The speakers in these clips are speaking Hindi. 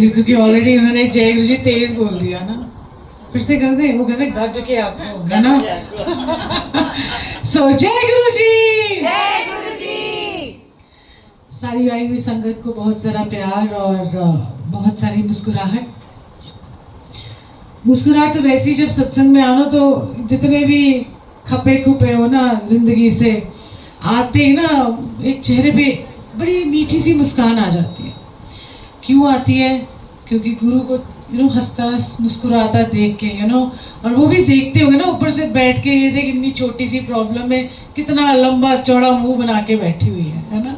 गुरु, क्योंकि ऑलरेडी उन्होंने जय गुरु जी तेज बोल दिया ना, फिर से कर दे, वो कहते गज के आपको होगा ना। सो जय गुरु जी, जय गुरु जी। सारी आई हुई संगत को बहुत सारा प्यार और बहुत सारी मुस्कुराहट। मुस्कुराहट तो वैसे ही जब सत्संग में आना तो जितने भी खपे खुपे हो ना जिंदगी से, आते ही ना एक चेहरे पे बड़ी मीठी सी मुस्कान आ जाती है। क्यों आती है? क्योंकि गुरु को हंसता मुस्कुराता देख के और वो भी देखते होंगे ना ऊपर से बैठ के, ये देख इतनी छोटी सी प्रॉब्लम में कितना लंबा चौड़ा मुंह बना के बैठी हुई है ना।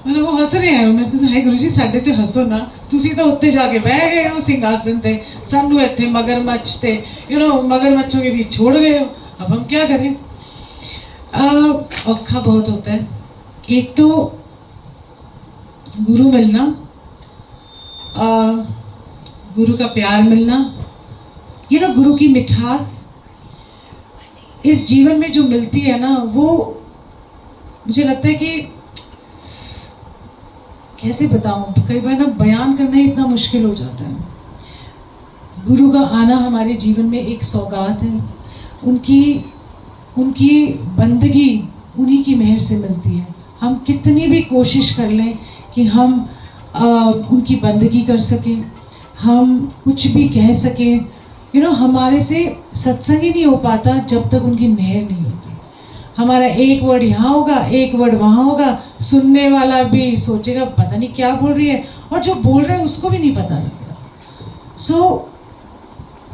मतलब वो हंस रहे हैं, उन्हें तो हाय गुरु जी साडे ते हंसो ना, तुसी तो उत्ते जाके बह गए हो सिंहासन ते, सानू इत्थे मगरमच्छ ते मगरमच्छों के बीच छोड़ गए हो, अब हम क्या करें। औखा बहुत होता है। एक तो गुरु मिलना, गुरु का प्यार मिलना, ये तो गुरु की मिठास इस जीवन में जो मिलती है ना, वो मुझे लगता है कि कैसे बताऊं, कई बार ना बयान करना ही इतना मुश्किल हो जाता है। गुरु का आना हमारे जीवन में एक सौगात है। उनकी बंदगी उन्हीं की मेहर से मिलती है। हम कितनी भी कोशिश कर लें कि हम उनकी बंदगी कर सकें, हम कुछ भी कह सकें, हमारे से सत्संग ही नहीं हो पाता जब तक उनकी मेहर नहीं होती। हमारा एक वर्ड यहाँ होगा, एक वर्ड वहाँ होगा, सुनने वाला भी सोचेगा पता नहीं क्या बोल रही है, और जो बोल रहा है उसको भी नहीं पता लगेगा।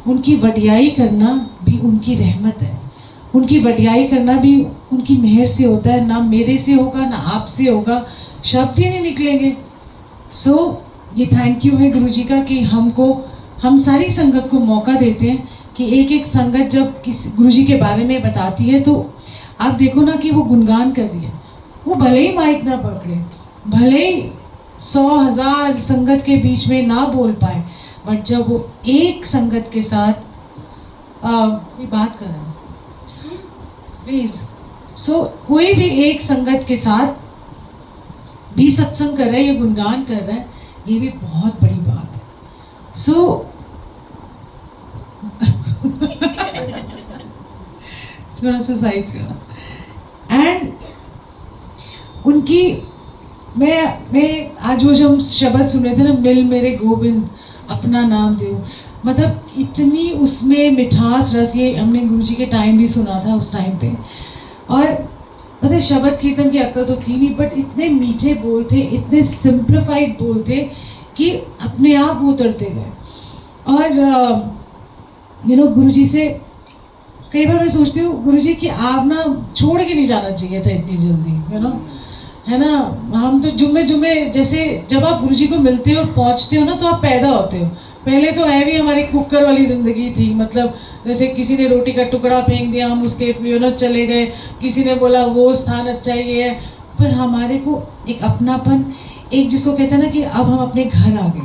उनकी वडियाई करना भी उनकी रहमत है। उनकी वडियाई करना भी उनकी मेहर से होता है। ना मेरे से होगा, ना आपसे होगा, शब्द ही नहीं निकलेंगे। ये थैंक यू है गुरु जी का कि हम सारी संगत को मौका देते हैं कि एक एक संगत जब किसी गुरु जी के बारे में बताती है तो आप देखो ना कि वो गुणगान कर रही है। वो भले ही माइक ना पकड़े, भले ही 100,000 संगत के बीच में ना बोल पाए, बट जब वो एक संगत के साथ कोई बात कर रहा है प्लीज, कोई भी एक संगत के साथ भी सत्संग कर रहा है या गुणगान कर रहा है, ये भी बहुत बड़ी बात है। थोड़ा सा साइड करा। एंड उनकी मैं आज वो जब हम शब्द सुन रहे थे ना, मिल मेरे गोविंद अपना नाम दो, मतलब इतनी उसमें मिठास रस, ये हमने गुरुजी के टाइम भी सुना था उस टाइम पे। और मतलब शब्द कीर्तन की अक्ल तो थी नहीं, बट इतने मीठे बोल थे, इतने सिंप्लीफाइड बोल थे कि अपने आप वो उतरते गए। और गुरुजी से कई बार मैं सोचती हूँ गुरुजी कि आप ना छोड़ के नहीं जाना चाहिए था इतनी जल्दी, है ना। हम तो जुम्मे जैसे जब आप गुरुजी को मिलते हो और पहुँचते हो ना, तो आप पैदा होते हो। पहले तो है भी हमारी कुकर वाली ज़िंदगी थी, मतलब जैसे किसी ने रोटी का टुकड़ा फेंक दिया, हम उसके चले गए, किसी ने बोला वो स्थान अच्छा ही है, पर हमारे को एक अपनापन, एक जिसको कहते हैं ना कि अब हम अपने घर आ गए।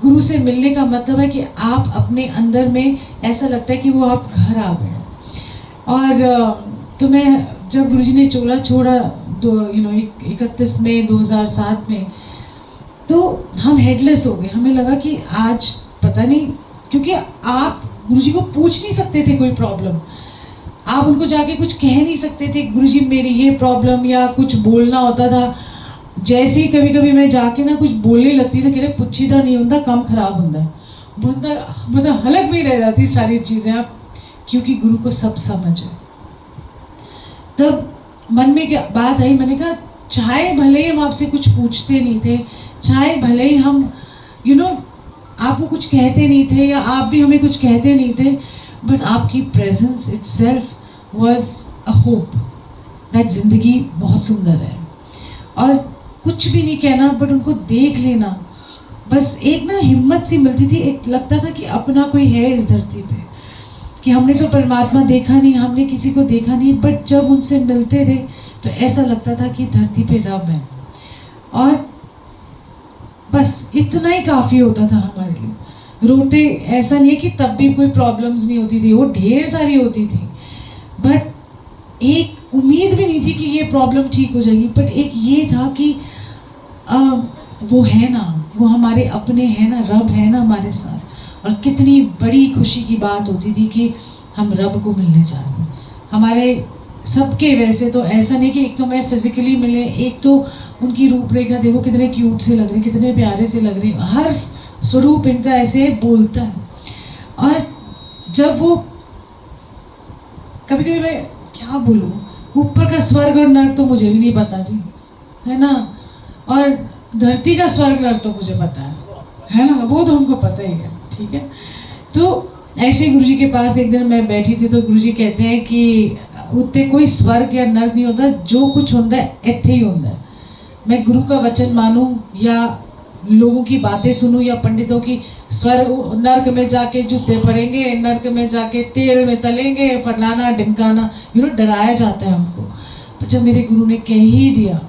गुरु से मिलने का मतलब है कि आप अपने अंदर में ऐसा लगता है कि वो आप घर आ गए। और तो मैं जब गुरुजी ने चोला छोड़ा 31 मई 2007 में, तो हम हेडलेस हो गए। हमें लगा कि आज पता नहीं, क्योंकि आप गुरुजी को पूछ नहीं सकते थे कोई प्रॉब्लम, आप उनको जाके कुछ कह नहीं सकते थे गुरुजी मेरी ये प्रॉब्लम, या कुछ बोलना होता था। जैसे ही कभी कभी मैं जाके ना कुछ बोलने लगती थी, कहते पुछीदा नहीं होता काम खराब होता है, मतलब हलक भी रह जाती सारी चीज़ें आप, क्योंकि गुरु को सब समझ है। तब मन में क्या बात आई, मैंने कहा चाहे भले ही हम आपसे कुछ पूछते नहीं थे, चाहे भले ही हम आपको कुछ कहते नहीं थे, या आप भी हमें कुछ कहते नहीं थे, बट आपकी presence itself was a hope that जिंदगी बहुत सुंदर है। और कुछ भी नहीं कहना, बट उनको देख लेना, बस एक ना हिम्मत सी मिलती थी। एक लगता था कि अपना कोई है इस धरती पे, कि हमने तो परमात्मा देखा नहीं, हमने किसी को देखा नहीं, बट जब उनसे मिलते थे तो ऐसा लगता था कि धरती पे रब है। और बस इतना ही काफ़ी होता था हमारे लिए। रोते ऐसा नहीं है कि तब भी कोई प्रॉब्लम्स नहीं होती थी, वो ढेर सारी होती थी, बट एक उम्मीद भी नहीं थी कि ये प्रॉब्लम ठीक हो जाएगी। बट एक ये था कि वो है ना, वो हमारे अपने हैं ना, रब है ना हमारे साथ। और कितनी बड़ी खुशी की बात होती थी कि हम रब को मिलने जा रहे हैं। हमारे सबके वैसे तो ऐसा नहीं कि एक तो मैं फिजिकली मिले, एक तो उनकी रूपरेखा देखो कितने क्यूट से लग रहे, कितने प्यारे से लग रहे, हर स्वरूप इनका ऐसे बोलता है। और जब वो कभी कभी मैं क्या बोलूँ, ऊपर का स्वर्ग और नर्क तो मुझे भी नहीं पता जी, है ना, और धरती का स्वर्ग नर्क तो मुझे पता है ना, वो तो हमको पता ही है, ठीक है। तो ऐसे ही गुरुजी के पास एक दिन मैं बैठी थी तो गुरुजी कहते हैं कि उत्ते कोई स्वर्ग या नर्क नहीं होता, जो कुछ होता है इत्थे ही होता है। मैं गुरु का वचन मानूं या लोगों की बातें सुनूं या पंडितों की, स्वर्ग नर्क में जाके जूते पड़ेंगे, नर्क में जाके तेल में तलेंगे, फलाना ढिमकाना, डराया जाता है हमको। पर जब मेरे गुरु ने कह ही दिया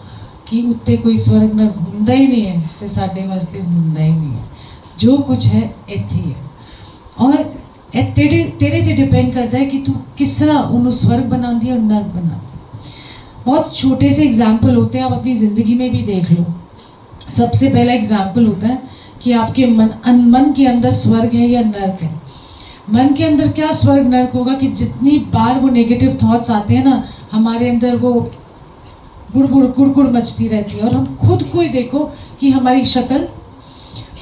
कि उत्ते कोई स्वर्ग नर्क होंदा ही नहीं है, तो साढ़े वास्ते होंदा ही नहीं है, जो कुछ है इत्थे ही है। और तेरे ते डिपेंड करता है कि तू किस तरह उन्होंने स्वर्ग बना दिया और नर्क बना दिया। बहुत छोटे से एग्जाम्पल होते हैं, आप अपनी ज़िंदगी में भी देख लो। सबसे पहला एग्जाम्पल होता है कि आपके मन के अंदर स्वर्ग है या नर्क है। मन के अंदर क्या स्वर्ग नर्क होगा कि जितनी बार वो नेगेटिव थॉट्स आते हैं ना, हमारे अंदर वो गुड़गुड़ कुड़कुड़ मचती रहती है। और हम खुद को ही देखो कि हमारी शक्ल,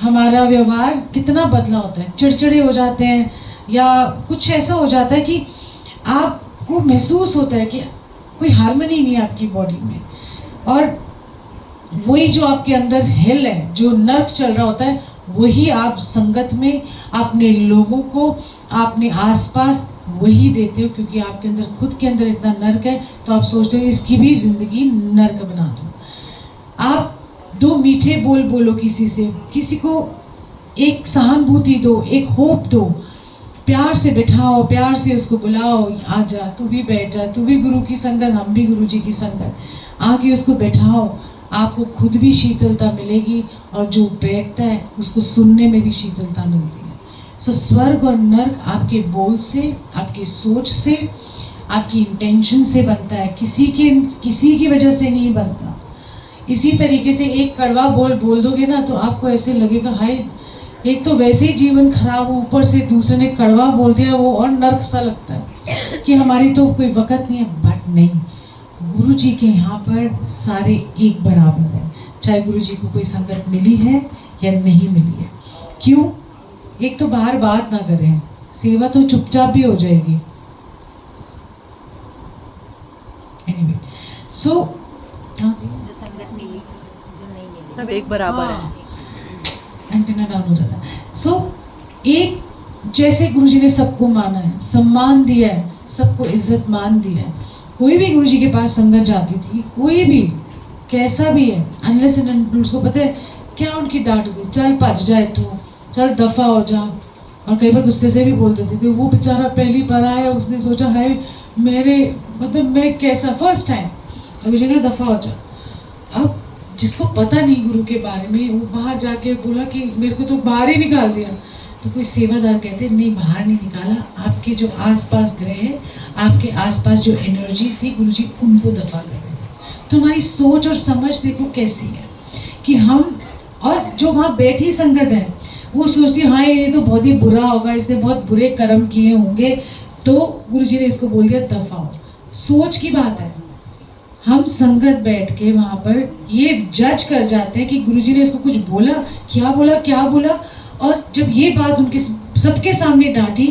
हमारा व्यवहार कितना बदला होता है, चिड़चिड़े हो जाते हैं या कुछ ऐसा हो जाता है कि आपको महसूस होता है कि कोई हार्मनी नहीं है आपकी बॉडी में। और वही जो आपके अंदर हिल है, जो नर्क चल रहा होता है, वही आप संगत में अपने लोगों को, अपने आसपास वही देते हो, क्योंकि आपके अंदर खुद के अंदर इतना नर्क है। तो आप सोचते हो इसकी भी जिंदगी नर्क बना दो। आप दो मीठे बोल बोलो किसी से, किसी को एक सहानुभूति दो, एक होप दो, प्यार से बिठाओ, प्यार से उसको बुलाओ, आ जा, तू भी बैठ जा, तू भी गुरु की संगत, हम भी गुरु जी की संगत, आके उसको बैठाओ। आपको खुद भी शीतलता मिलेगी और जो बैठता है उसको सुनने में भी शीतलता मिलती है। सो स्वर्ग और नर्क आपके बोल से, आपकी सोच से, आपकी इंटेंशन से बनता है, किसी की वजह से नहीं बनता। इसी तरीके से एक कड़वा बोल दोगे ना, तो आपको ऐसे लगेगा हाय, एक तो वैसे ही जीवन खराब हो, ऊपर से दूसरे ने कड़वा बोल दिया, वो और नर्क सा लगता है कि हमारी तो कोई वक़्त नहीं है। बट नहीं, गुरु जी के यहाँ पर सारे एक बराबर है, चाहे गुरु जी को कोई संगत मिली है या नहीं मिली है। क्यों? एक तो बाहर बात ना करें, सेवा तो चुपचाप भी हो जाएगी। एनीवे, सो जो संगत मिली, जो नहीं मिली, सब एक बराबर है। एंटीना डाउन हो जाता है। सो एक जैसे गुरुजी ने सबको माना है, सम्मान दिया है, सबको इज्जत मान दिया है। कोई भी गुरुजी के पास संगत जाती थी, कोई भी कैसा भी है, अनलेस एंड अनटिल उसको पता है क्या उनकी डांट होती, चल भज जाए तू, चल दफा हो जा। और कई बार गुस्से से भी बोल देते थे। वो बेचारा पहली बार आया, उसने सोचा हाय मेरे मतलब मैं कैसा, फर्स्ट टाइम, गुरुजी ने दफा हो जा। अब जिसको पता नहीं गुरु के बारे में, वो बाहर जाके बोला कि मेरे को तो बाहर ही निकाल दिया। तो कोई सेवादार कहते नहीं, बाहर नहीं निकाला, आपके जो आसपास ग्रह हैं, आपके आसपास जो एनर्जी थी, गुरुजी उनको दफा कर रहे थे। तो हमारी सोच और समझ देखो कैसी है कि हम, और जो वहाँ बैठी संगत है वो सोचती है हाँ ये तो बहुत ही बुरा होगा, इसने बहुत बुरे कर्म किए होंगे, तो गुरुजी ने इसको बोल दिया दफा हो। सोच की बात है। हम संगत बैठ के वहाँ पर ये जज कर जाते हैं कि गुरुजी ने इसको कुछ बोला, क्या बोला। और जब ये बात उनके सबके सामने डांटी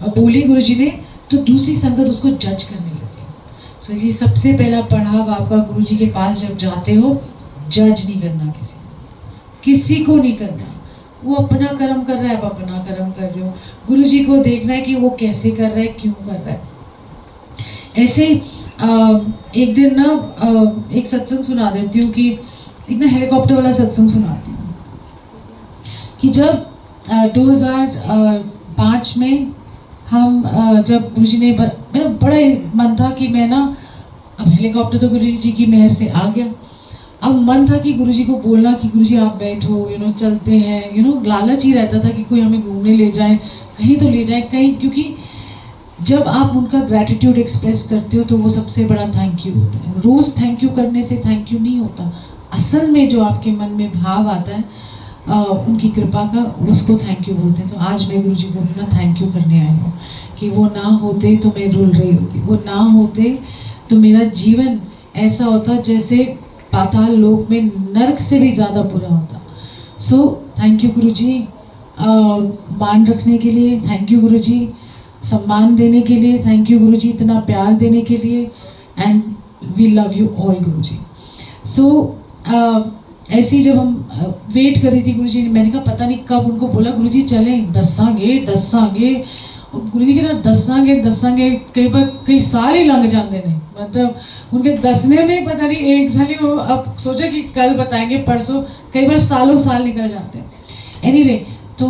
और बोली गुरुजी ने, तो दूसरी संगत उसको जज करने लगी। सो ये सबसे पहला पड़ाव आपका, गुरुजी के पास जब जाते हो, जज नहीं करना किसी को नहीं करना। वो अपना कर्म कर रहा है, आप अपना कर्म कर रहे हो। गुरुजी को देखना है कि वो कैसे कर रहा है, क्यों कर रहा है। ऐसे एक दिन ना एक सत्संग सुना देती हूँ कि एक ना हेलीकॉप्टर वाला सत्संग सुनाती हूँ कि जब 2005 में हम जब गुरुजी ने, मेरा बड़ा मन था कि मैं ना, अब हेलीकॉप्टर तो गुरुजी जी की मेहर से आ गया, अब मन था कि गुरुजी को बोलना कि गुरुजी आप बैठो, चलते हैं, लालच ही रहता था कि कोई हमें घूमने ले जाए, कहीं तो ले जाए कहीं, क्योंकि जब आप उनका ग्रैटिट्यूड एक्सप्रेस करते हो तो वो सबसे बड़ा थैंक यू होता है। रोज़ थैंक यू करने से थैंक यू नहीं होता, असल में जो आपके मन में भाव आता है उनकी कृपा का, उसको थैंक यू बोलते हैं। तो आज मैं गुरु जी को अपना थैंक यू करने आई हूँ कि वो ना होते तो मैं रुल रही होती, वो ना होते तो मेरा जीवन ऐसा होता जैसे पाताल लोक में नर्क से भी ज़्यादा बुरा होता। सो थैंक यू गुरु जी, मान रखने के लिए थैंक यू गुरु जी, सम्मान देने के लिए थैंक यू गुरु जी, इतना प्यार देने के लिए, and we love you all guru ji. सो ऐसे ही जब हम वेट कर रही थी गुरु जी, मैंने कहा पता नहीं कब उनको बोला गुरु जी चलें, दसांगे गुरु जी कह दसांगे कई बार कई साल ही लंघ जाते हैं, मतलब उनके दसने में पता नहीं एक साल ही, वो अब सोचा कि कल बताएंगे परसों, कई बार सालों साल निकल जाते हैं। एनीवे तो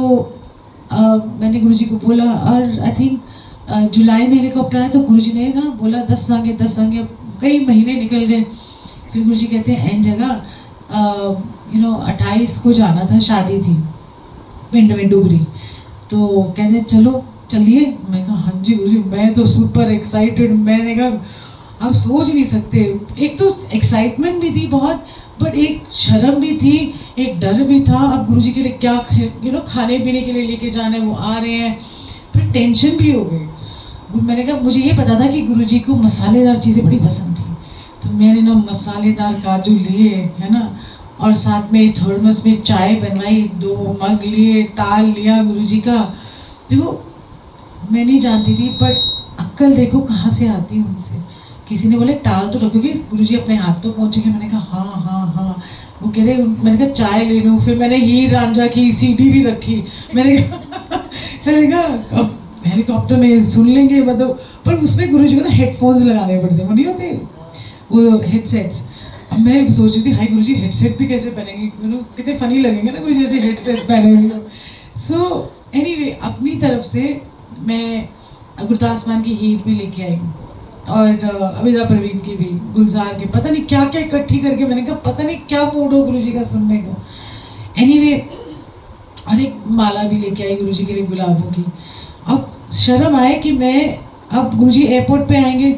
मैंने गुरु जी को बोला, और आई थिंक जुलाई में हेलीकॉप्टर आया तो गुरु जी ने ना बोला दसांगे, कई महीने निकल गए। फिर गुरु जी कहते हैं एन जगह 28 को जाना था, शादी थी पिंड में डुगरी, तो कहते चलो चलिए। मैं कहा हाँ जी गुरु जी, मैं तो सुपर एक्साइटेड। मैंने कहा आप सोच नहीं सकते, एक तो एक्साइटमेंट भी थी बहुत, बट एक शर्म भी थी, एक डर भी था। अब गुरु जी के लिए क्या खाने पीने के लिए लेके जाना है, वो आ रहे हैं, फिर टेंशन भी हो गई। मैंने कहा मुझे ये पता था कि गुरु जी को मसालेदार चीज़ें बड़ी पसंद थी, तो मैंने ना मसालेदार काजू लिए, है ना, और साथ में थर्मस में चाय बनवाई, 2 मग लिए, टाल लिया गुरु जी का। देखो मैं नहीं जानती थी, बट अक्ल देखो कहाँ से आती है उनसे। किसी ने बोले टाल तो रखोगे गुरु जी, अपने हाथ तो पहुँचेंगे। मैंने कहा हाँ। वो कह रहे, मैंने कहा चाय ले लूँ। फिर मैंने हीर रांझा की सीडी भी रखी। मैंने कहा अब हेलीकॉप्टर में सुन लेंगे, मतलब, पर उसमें गुरु जी को ना हेडफोन्स लगाने पड़ते, वो नहीं होते वो हेडसेट्स। अब मैं सोच रही थी हाय गुरु जी हेडसेट भी कैसे पहनेंगे, कितने फनी लगेंगे ना गुरु जी ऐसे हेडसेट पहनेंगे। सो एनीवे अपनी तरफ से मैं गुरदास मान की हीट भी लेके आई, और अबिदा परवीन की भी, गुलजार की, पता नहीं क्या क्या इकट्ठी करके। मैंने कहा पता नहीं क्या मूड हो गुरु जी का सुनने को। एनीवे और एक माला भी लेके आई गुरु जी के लिए गुलाबों की। अब शर्म आए कि मैं, अब गुरु जी एयरपोर्ट पे आएंगे,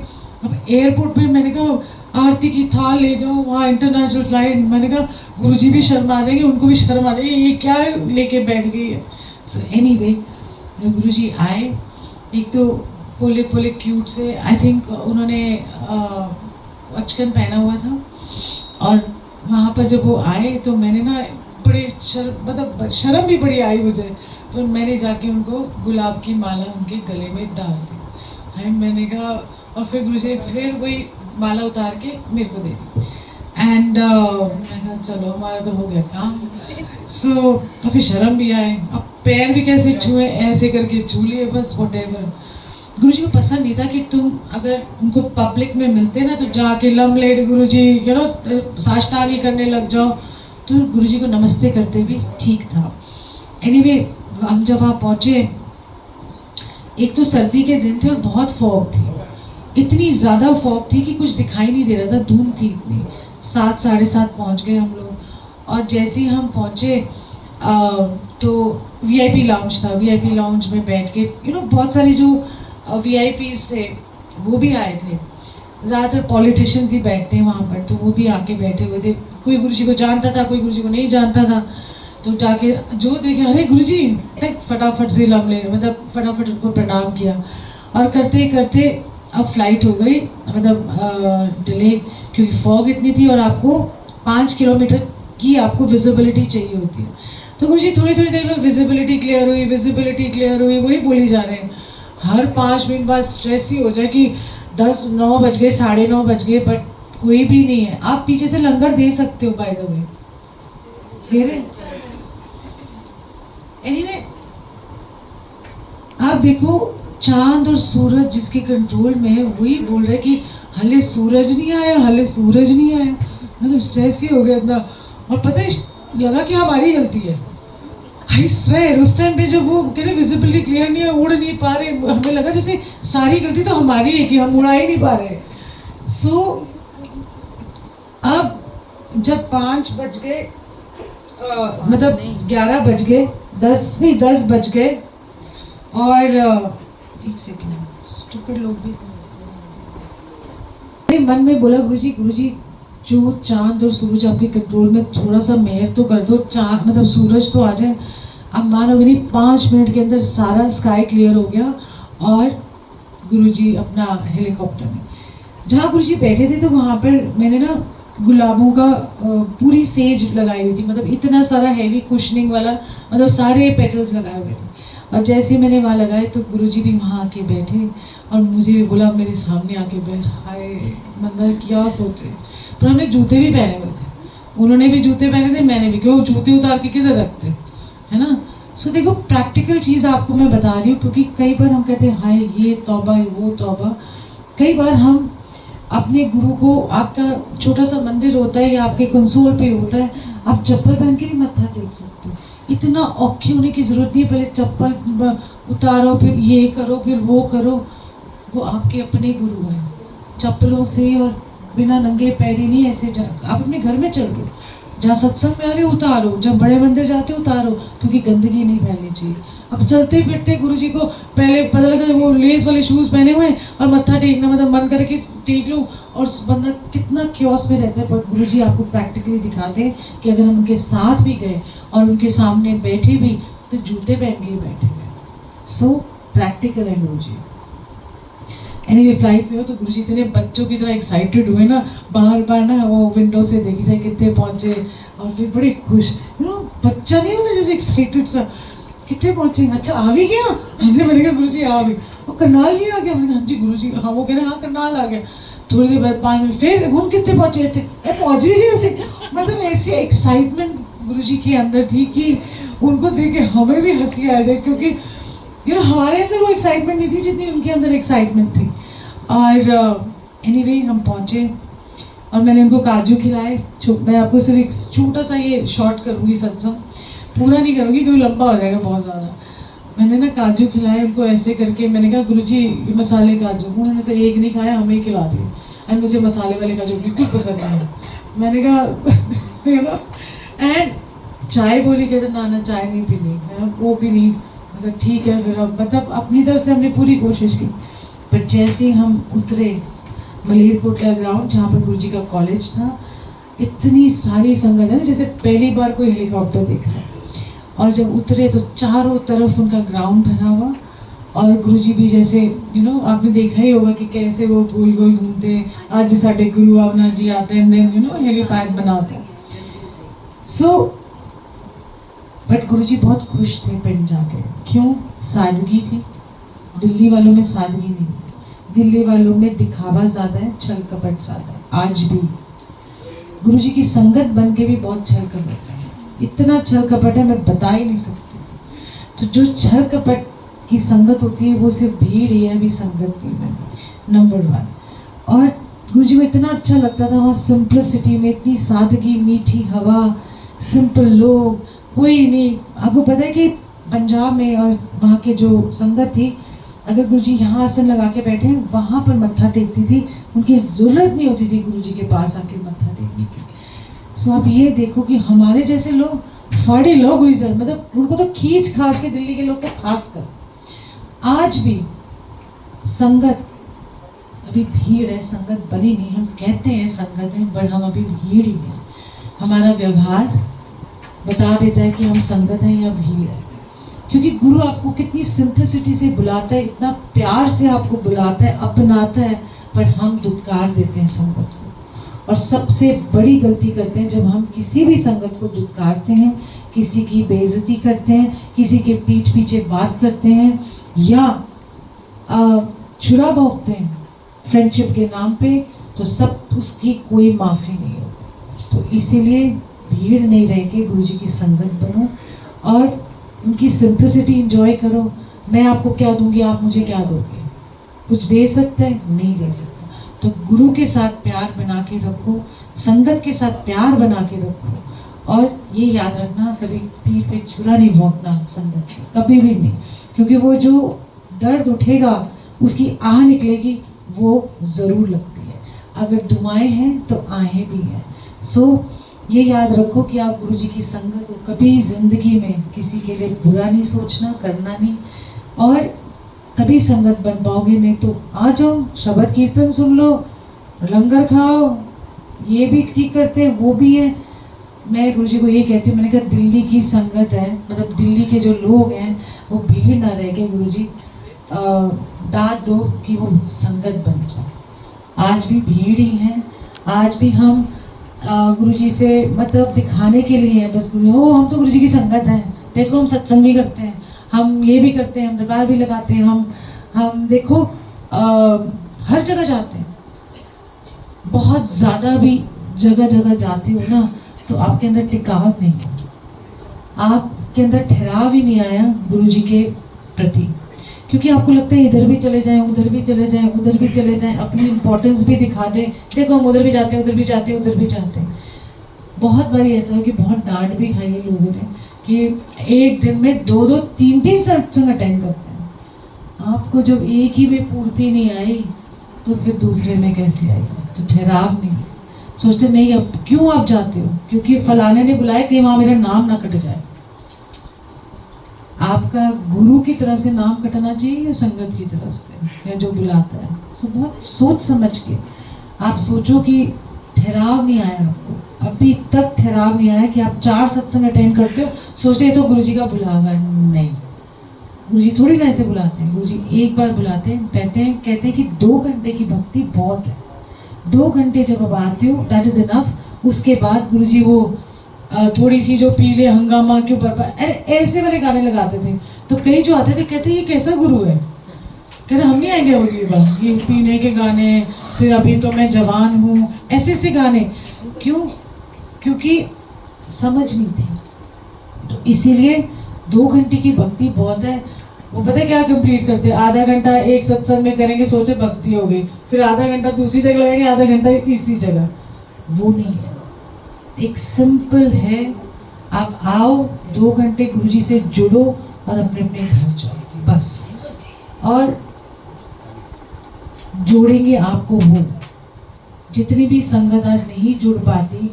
अब एयरपोर्ट पे मैंने कहा आरती की थाल ले जाओ, वहाँ इंटरनेशनल फ्लाइट। मैंने कहा गुरु जी भी शर्मा जाएंगे, उनको भी शर्म आ जाएगी, ये क्या लेके बैठ गई है। सो एनीवे गुरु जी आए, एक तो पोले पोले क्यूट से, आई थिंक उन्होंने अचकन पहना हुआ था, और वहाँ पर जब वो आए तो मैंने ना बड़े मतलब शर्म भी बड़ी आई मुझे, तो मैंने जाके उनको गुलाब की माला उनके गले में डाल दी। है मैंने कहा, और फिर गुरु जी फिर वही माला उतार के मेरे को दे दी, एंड मैं कहा चलो हमारा तो हो गया काम। सो काफ़ी शर्म भी आए, अब पैर भी कैसे छुए, ऐसे करके छू लिए बस, व्हाटएवर। गुरु जी को पसंद नहीं था कि तुम अगर उनको पब्लिक में मिलते ना तो जाके लम लेट गुरु जी साष्टांगी करने लग जाओ, तो गुरु जी को नमस्ते करते भी ठीक था। एनीवे हम जब वहाँ पहुँचे, एक तो सर्दी के दिन थे और बहुत फॉग थी, इतनी ज़्यादा फॉग थी कि कुछ दिखाई नहीं दे रहा था, धूम थी इतनी। 7 साढ़े 7 पहुँच गए हम लोग, और जैसे ही हम पहुँचे तो वीआईपी लाउंज था, वीआईपी लाउंज में बैठ के बहुत सारे जो वीआईपीज थे वो भी आए थे, ज़्यादातर पॉलिटिशियंस ही बैठते हैं वहाँ पर, तो वो भी आके बैठे हुए थे। कोई गुरु जी को जानता था, कोई गुरु जी को नहीं जानता था, तो जाके जो देखे अरे गुरु जी, फटाफट से लम ले, मतलब फटाफट उनको प्रणाम किया। और करते करते अब फ्लाइट हो गई, मतलब डिले, क्योंकि फॉग इतनी थी और आपको 5 किलोमीटर की आपको विजिबिलिटी चाहिए होती है। तो गुरु जी थोड़ी थोड़ी देर में विजिबिलिटी क्लियर हुई, वही बोली जा रहे हैं। हर 5 मिनट बाद स्ट्रेस ही हो जाए कि 9 बज गए, 9:30 बज गए, बट कोई भी नहीं है। आप पीछे से लंगर दे सकते हो, बाय द वे दे रहे। एनीवे आप देखो चांद और सूरज जिसके कंट्रोल में है वही बोल रहे कि हले सूरज नहीं आया। मैं तो स्ट्रेस ही हो गया इतना, और पता है लगा कि हमारी गलती है। आई स्वेयर उस टाइम पे जब वो कह रहे विजिबिलिटी क्लियर नहीं है, उड़ नहीं पा रहे, हमें लगा जैसे सारी गलती तो हमारी है कि हम उड़ा ही नहीं पा रहे। सो अब जब 5 बज गए, मतलब 11 बज गए, 10 बज गए, और एक सेकेंड, स्टूपिड लोग भी मेरे मन में बोला गुरुजी जो चांद और सूरज आपके कंट्रोल में, थोड़ा सा मेहर तो कर दो, चांद मतलब सूरज तो आ जाए। अब मानोगे नहीं, 5 मिनट के अंदर सारा स्काई क्लियर हो गया और गुरुजी अपना हेलीकॉप्टर में, जहाँ गुरुजी बैठे थे तो वहाँ पर मैंने ना गुलाबों का पूरी सेज लगाई हुई थी, मतलब इतना सारा हैवी कुशनिंग वाला, मतलब सारे पेटल्स लगाए हुए थे। और जैसे मैंने वहाँ लगाए तो गुरुजी भी वहाँ आके बैठे और मुझे भी बोला मेरे सामने आके बैठ। हाय, मतलब क्या सोचे। पर हमने जूते भी पहने हुए थे, उन्होंने भी जूते पहने थे, मैंने भी, क्यों जूते उतार के किधर रखते, है ना। सो देखो, प्रैक्टिकल चीज़ आपको मैं बता रही हूँ, क्योंकि कई बार हम कहते हैं हाय ये तौबा वो तौबा। कई बार हम अपने गुरु को, आपका छोटा सा मंदिर होता है या आपके कंसोल पे होता है, आप चप्पल पहन के भी मत्था टेक सकते हो। इतना औखे होने की ज़रूरत नहीं है, पहले चप्पल उतारो, फिर ये करो, फिर वो करो। वो आपके अपने गुरु हैं। चप्पलों से और बिना नंगे पैरी नहीं, ऐसे आप अपने घर में चल रहे हो, जहाँ सत्संग में आ रहे हो उतारो, जब बड़े मंदिर जाते हो उतारो, क्योंकि गंदगी नहीं फैलनी चाहिए। अब चलते फिरते गुरुजी को पहले पता लगा वो लेस वाले शूज़ पहने हुए हैं और मत्था टेकना, मतलब मन करके टेक लो, और बंदा कितना क्योस में रहता है। पर गुरुजी आपको प्रैक्टिकली दिखाते हैं कि अगर हम उनके साथ भी गए और उनके सामने बैठे भी तो जूते पहन के ही बैठे हुए। सो प्रैक्टिकल है गुरुजी। एनीवे, फ्लाइट में हो तो गुरुजी इतने बच्चों की तरह एक्साइटेड हुए ना, बार बार ना वो विंडो से देखी जाए कितने पहुंचे, और फिर बड़े खुश, बच्चा नहीं होता जैसे एक्साइटेड सा, कितने पहुंचे, अच्छा आ भी गया। मैंने कहा गुरुजी आ भी, और करनाल भी आ गया। मैंने कहा हाँ जी गुरुजी, हाँ। वो कह रहे हाँ करनाल आ गया। थोड़ी देर बाद 5 मिनट फिर हम कितने पहुंचे थे, पहुंच भी गए ऐसे, मतलब ऐसी एक्साइटमेंट गुरुजी के अंदर थी कि उनको देख के हमें भी हंसी आ जाए, क्योंकि हमारे अंदर वो एक्साइटमेंट नहीं थी जितनी उनके अंदर एक्साइटमेंट थी। और एनीवे हम पहुँचे और मैंने उनको काजू खिलाए। मैं आपको सिर्फ एक छोटा सा ये शॉर्ट करूँगी, सत्संग पूरा नहीं करूँगी क्योंकि लंबा हो जाएगा बहुत ज़्यादा। मैंने ना काजू खिलाए उनको ऐसे करके, मैंने कहा गुरुजी मसाले काजू, उन्होंने तो एक नहीं खाया, हमें खिला दिए। एंड मुझे मसाले वाले काजू बिल्कुल पसंद नहीं। मैंने कहा एंड चाय बोली, कहते ना चाय नहीं पीनी है ना, वो भी नहीं। मतलब ठीक है, फिर मतलब अपनी तरफ से हमने पूरी कोशिश की। पर जैसे हम उतरे मलेरकोटला ग्राउंड, जहाँ पर गुरुजी का कॉलेज था, इतनी सारी संगत है जैसे पहली बार कोई हेलीकॉप्टर देख रहा है। और जब उतरे तो चारों तरफ उनका ग्राउंड भरा हुआ, और गुरुजी भी जैसे आपने देखा ही होगा कि कैसे वो गोल गोल घूमते हैं। आज साढ़े गुरु आवना जी आते हैं, देन हेलीपैड बनाते हैं। सो बट गुरुजी बहुत खुश थे पिंड जाके। क्यों? सादगी थी। दिल्ली वालों में सादगी नहीं है, दिल्ली वालों में दिखावा ज़्यादा है, छल कपट ज़्यादा है। आज भी गुरुजी की संगत बन के भी बहुत छल कपट है, इतना छल कपट है मैं बता ही नहीं सकती। तो जो छल कपट की संगत होती है वो सिर्फ भीड़ ही है, अभी संगत नहीं है, नंबर 1। और गुरुजी को इतना अच्छा लगता था वहाँ सिंपलिसिटी में, इतनी सादगी, मीठी हवा, सिंपल लोग, कोई नहीं। आपको पता है कि पंजाब में और वहाँ के जो संगत थी, अगर गुरुजी यहाँ आसन लगा के बैठे हैं वहाँ पर मत्था टेकती थी, उनकी ज़रूरत नहीं होती थी गुरुजी के पास आके मत्था टेकने की। सो आप ये देखो कि हमारे जैसे लोग फाड़े लोग हुई, मतलब उनको तो खींच खाच के, दिल्ली के लोग तो खास कर। आज भी संगत, अभी भीड़ है, संगत बनी नहीं। हम कहते हैं संगत है, पर हम अभी भीड़ ही हैं। हमारा व्यवहार बता देता है कि हम संगत हैं या भीड़ है। क्योंकि गुरु आपको कितनी सिंपलिसिटी से बुलाता है, इतना प्यार से आपको बुलाता है, अपनाता है, पर हम दुत्कार देते हैं संगत को। और सबसे बड़ी गलती करते हैं जब हम किसी भी संगत को दुत्कारते हैं, किसी की बेइज्जती करते हैं, किसी के पीठ पीछे बात करते हैं, या छुरा भोंकते हैं फ्रेंडशिप के नाम पे, तो सब उसकी कोई माफ़ी नहीं होती। तो इसीलिए भीड़ नहीं रह के गुरुजी की संगत बनो और उनकी सिंपलिसिटी इंजॉय करो। मैं आपको क्या दूंगी, आप मुझे क्या दोगे? कुछ दे सकते हैं? नहीं दे सकता। तो गुरु के साथ प्यार बना के रखो, संगत के साथ प्यार बना के रखो। और ये याद रखना, कभी पीठ पे छुरा नहीं भोंकना संगत में, कभी भी नहीं। क्योंकि वो जो दर्द उठेगा, उसकी आह निकलेगी, वो ज़रूर लगती है। अगर दुआएं हैं तो आहें भी हैं। सो ये याद रखो कि आप गुरुजी की संगत हो, कभी ज़िंदगी में किसी के लिए बुरा नहीं सोचना, करना नहीं। और तभी संगत बन पाओगे, नहीं तो आ जाओ शबद कीर्तन सुन लो, लंगर खाओ, ये भी ठीक करते हैं वो भी है। मैं गुरुजी को ये कहती हूँ, मैंने कहा दिल्ली की संगत है, मतलब दिल्ली के जो लोग हैं वो भीड़ ना रह के गुरुजी दाद दो कि वो संगत बन जाए। आज भी भीड़ ही है, आज भी हम गुरुजी से मतलब दिखाने के लिए है बस, गुरु ओ हम तो गुरुजी की संगत है, देखो हम सत्संग भी करते हैं, हम ये भी करते हैं, हम दरबार भी लगाते हैं, हम देखो हर जगह जाते हैं, बहुत ज़्यादा भी जगह जगह जाते हो ना तो आपके अंदर टिकाव नहीं है, आपके अंदर ठहराव ही नहीं आया गुरुजी के प्रति, क्योंकि आपको लगता है इधर भी चले जाएं, उधर भी चले जाएं, उधर भी चले जाएं, अपनी इम्पोर्टेंस भी दिखा दें, देखो हम उधर भी जाते हैं, उधर भी जाते हैं, उधर भी जाते हैं। बहुत बार ऐसा है कि बहुत डांट भी खाई है लोगों ने कि एक दिन में 2-2 3-3 सत्संग अटेंड करते हैं। आपको जब एक ही में पूर्ति नहीं आई तो फिर दूसरे में कैसे आएगी? तो ठहराव नहीं, सोचते नहीं अब क्यों आप जाते हो, क्योंकि फलाने ने बुलाया कि वहाँ मेरा नाम ना कट जाए। आपका गुरु की तरफ से नाम कटना चाहिए या संगत की तरफ से, या जो बुलाता है? सो बहुत सोच समझ के आप सोचो कि ठहराव नहीं आया आपको, अभी तक ठहराव नहीं आया कि आप 4 सत्संग अटेंड करते हो, सोचते तो गुरुजी का बुलावा है। नहीं, गुरुजी थोड़ी ना ऐसे बुलाते हैं, गुरुजी एक बार बुलाते हैं, कहते हैं कि 2 घंटे की भक्ति बहुत है, 2 घंटे जब आप आते हो दैट इज इनफ। उसके बाद गुरुजी वो थोड़ी सी जो पीले हंगामा क्यों बर्फा ऐसे वाले गाने लगाते थे, तो कई जो आते थे कहते ये कैसा गुरु है, कहते हम नहीं आएंगे अगली बार, ये पीने के गाने, फिर अभी तो मैं जवान हूँ, ऐसे ऐसे गाने क्यों? क्योंकि समझ नहीं थी। तो इसीलिए 2 घंटे की भक्ति बहुत है। वो पता है क्या कंप्लीट करते हैं, आधा घंटा एक सत्संग में करेंगे, सोचे भक्ति हो गई, फिर आधा घंटा दूसरी जगह लगाएंगे, आधा घंटा तीसरी जगह। वो नहीं है, एक सिंपल है, आप आओ 2 घंटे गुरुजी से जुड़ो और अपने अपने घर जाओ बस। और जोड़ेंगे आपको वो, जितनी भी संगत आज नहीं जुड़ पाती,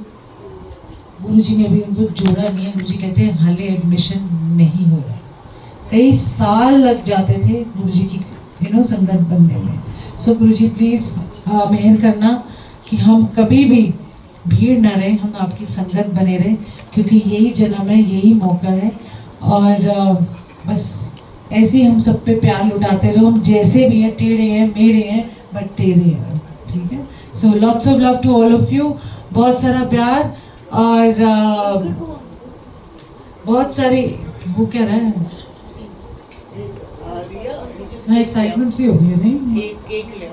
गुरुजी ने अभी उनको जोड़ा नहीं है। गुरुजी कहते हैं हाले एडमिशन नहीं हो रहा, कई साल लग जाते थे गुरुजी की संगत बनने में। सो गुरुजी प्लीज मेहर करना कि हम कभी भी भीड़ ना रहे, हम आपकी संगत बने रहे, क्योंकि यही जन्म है, यही मौका है। और बस ऐसे ही हम सब पे प्यार लुटाते रहो, हम जैसे भी हैं, टेढ़े हैं मेढ़े हैं बट तेरे हैं, ठीक है? So lots of love to all of you, बहुत सारा प्यार और बहुत सारी वो क्या रहा है, एक्साइटमेंट सी हो गई है नहीं?